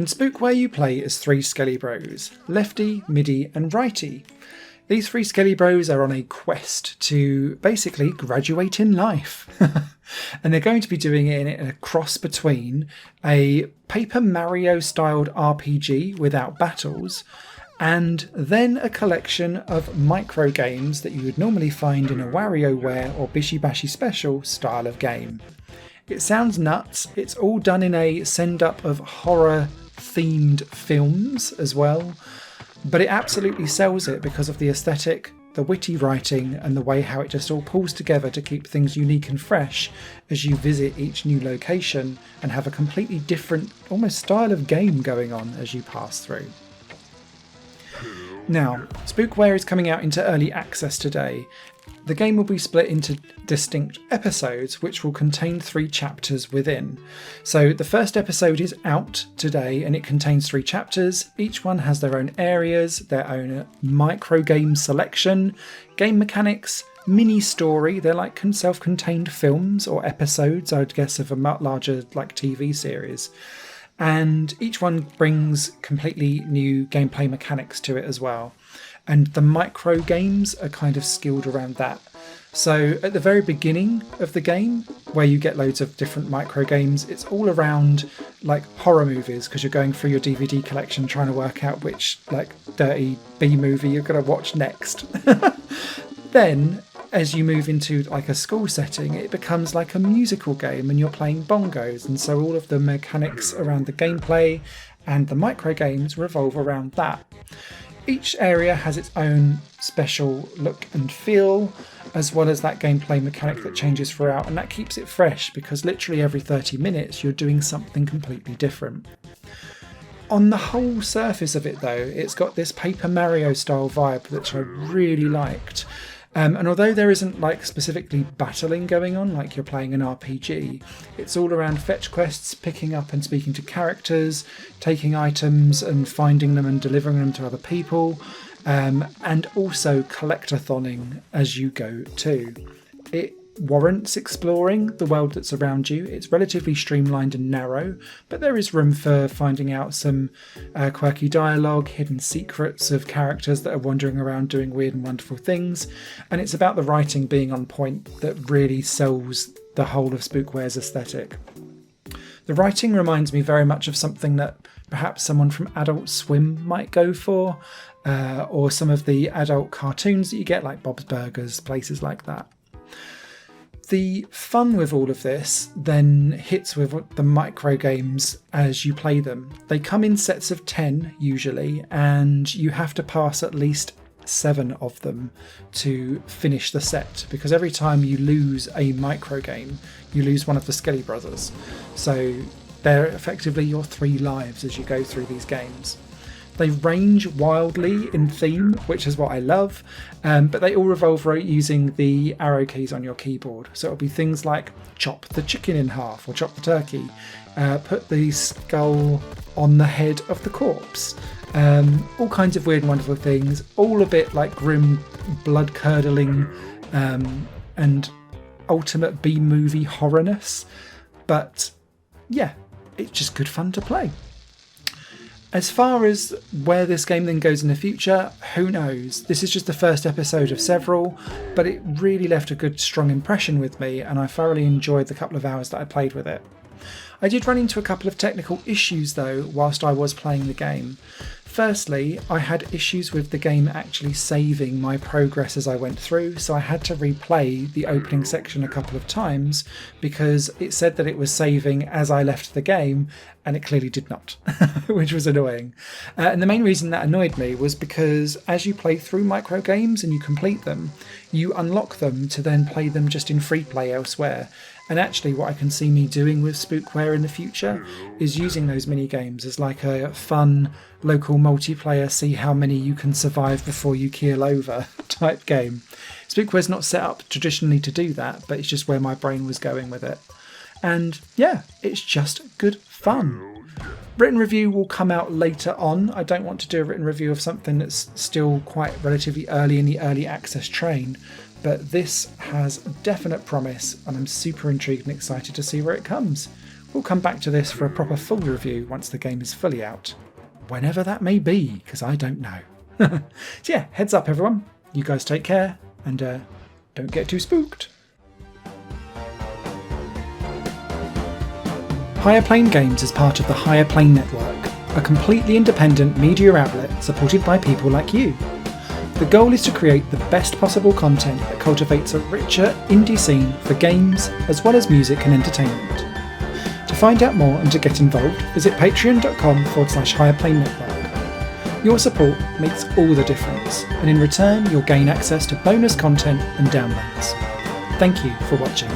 In Spookware you play as 3 Skelly Bros, Lefty, Middy and Righty. These 3 Skelly Bros are on a quest to basically graduate in life. And they're going to be doing it in a cross between a Paper Mario styled RPG without battles and then a collection of microgames that you would normally find in a Warioware or Bishi Bashi special style of game. It sounds nuts. It's all done in a send-up of horror-themed films as well, but it absolutely sells it because of the aesthetic, the witty writing, and the way how it just all pulls together to keep things unique and fresh as you visit each new location and have a completely different, almost style of game going on as you pass through. Now, Spookware is coming out into early access today. The game will be split into distinct episodes, which will contain 3 chapters within. So the first episode is out today and it contains 3 chapters. Each one has their own areas, their own microgame selection, game mechanics, mini story. They're like self-contained films or episodes, I'd guess, of a much larger like TV series. And each one brings completely new gameplay mechanics to it as well. And the micro games are kind of skilled around that. So at the very beginning of the game, where you get loads of different micro games, it's all around like horror movies, because you're going through your DVD collection trying to work out which like dirty B movie you're going to watch next. Then as you move into like a school setting, it becomes like a musical game and you're playing bongos, and so all of the mechanics around the gameplay and the micro games revolve around that. Each area has its own special look and feel, as well as that gameplay mechanic that changes throughout, and that keeps it fresh because literally every 30 minutes you're doing something completely different. On the whole surface of it though, it's got this Paper Mario style vibe which I really liked. And although there isn't like specifically battling going on like you're playing an RPG, it's all around fetch quests, picking up and speaking to characters, taking items and finding them and delivering them to other people, and also collectathonning as you go too. It warrants exploring the world that's around you. It's relatively streamlined and narrow, but there is room for finding out some quirky dialogue, hidden secrets of characters that are wandering around doing weird and wonderful things, and it's about the writing being on point that really sells the whole of Spookware's aesthetic. The writing reminds me very much of something that perhaps someone from Adult Swim might go for, or some of the adult cartoons that you get like Bob's Burgers, places like that. The fun with all of this then hits with the micro games as you play them. They come in sets of 10 usually, and you have to pass at least 7 of them to finish the set, because every time you lose a micro game, you lose one of the Skelly brothers. So they're effectively your 3 lives as you go through these games. They range wildly in theme, which is what I love, but they all revolve around using the arrow keys on your keyboard. So it'll be things like chop the chicken in half or chop the turkey, put the skull on the head of the corpse, all kinds of weird and wonderful things, all a bit like grim, blood-curdling and ultimate B-movie horrorness. But yeah, it's just good fun to play. As far as where this game then goes in the future, who knows? This is just the first episode of several, but it really left a good, strong impression with me, and I thoroughly enjoyed the couple of hours that I played with it. I did run into a couple of technical issues though whilst I was playing the game. Firstly, I had issues with the game actually saving my progress as I went through, so I had to replay the opening section a couple of times because it said that it was saving as I left the game, and it clearly did not, which was annoying. And the main reason that annoyed me was because as you play through micro games and you complete them, you unlock them to then play them just in free play elsewhere. And actually what I can see me doing with Spookware in the future is using those mini games as like a fun local multiplayer, see how many you can survive before you keel over type game. Spookware's not set up traditionally to do that, but it's just where my brain was going with it. And yeah, it's just good fun. Written review will come out later on. I don't want to do a written review of something that's still quite relatively early in the early access train, but this has definite promise and I'm super intrigued and excited to see where it comes. We'll come back to this for a proper full review once the game is fully out. Whenever that may be, because I don't know. So yeah, heads up everyone. You guys take care, and don't get too spooked. Higher Plane Games is part of the Higher Plane Network, a completely independent media outlet supported by people like you. The goal is to create the best possible content that cultivates a richer indie scene for games as well as music and entertainment. To find out more and to get involved, visit patreon.com/higherplane-network. Your support makes all the difference, and in return you'll gain access to bonus content and downloads. Thank you for watching.